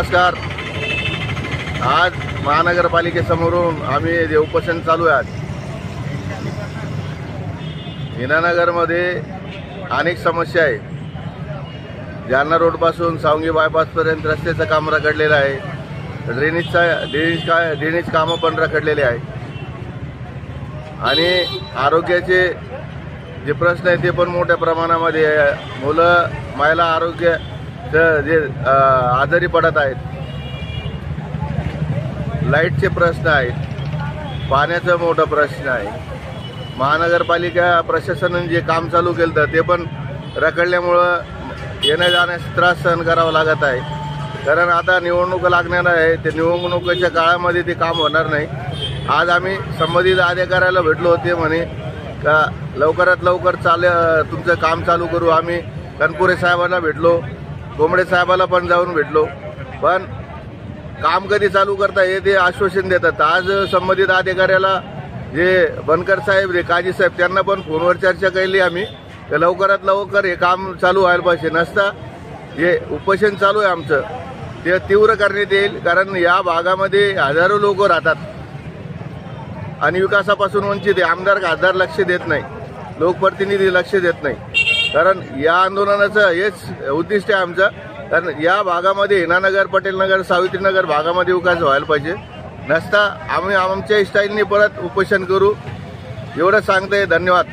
नमस्कार। आज महानगरपालिकेसमोरून आम्ही जे उपोषण चालू आहे, हिनानगरमध्ये अनेक समस्या आहे। जालना रोडपासून सावंगी बायपासपर्यंत रस्त्याचं काम रखडलेलं आहे। ड्रेनेज कामं पण रखडलेले आहे आणि आरोग्याचे जे प्रश्न आहेत ते पण मोठ्या प्रमाणामध्ये मुलं महिला आरोग्य जे आजारी पडत आहेत। लाईटचे प्रश्न आहेत, पाण्याचा मोठा प्रश्न आहे। महानगरपालिका प्रशासनाने जे काम चालू केलं ते पण रखडल्यामुळं येण्या जाण्यास त्रास सहन करावा लागत आहे। कारण आता निवडणूक लागणार आहे, ते निवडणुकीच्या काळामध्ये ते काम होणार नाही। आज आम्ही संबंधित अधिकाऱ्याला भेटलो होते, म्हणे का लवकरात लवकर तुमचं काम चालू करू। आम्ही कनपुरे साहेबांना भेटलो, कोंबडे साहेबाला पण जाऊन भेटलो, पण काम कधी चालू करता हे ते आश्वासन देतात। आज संबंधित अधिकाऱ्याला जे बनकर साहेब जे काजी साहेब त्यांना पण फोनवर चर्चा केली आम्ही, तर लवकरात लवकर हे काम चालू व्हायला पाहिजे। नसता जे उपोषण चालू आहे आमचं ते तीव्र करण्यात येईल। कारण या भागामध्ये हजारो लोक राहतात आणि विकासापासून वंचित आहे। आमदार खासदार लक्ष देत नाही, लोकप्रतिनिधी लक्ष देत नाही। कारण या आंदोलनाचं हेच उद्दिष्ट आहे आमचं। कारण या भागामध्ये हिनानगर, पटेलनगर, सावित्रीनगर भागामध्ये विकास व्हायला पाहिजे। नसता आम्ही आमच्या स्टाईलने परत उपोषण करू, एवढं सांगतोय। धन्यवाद।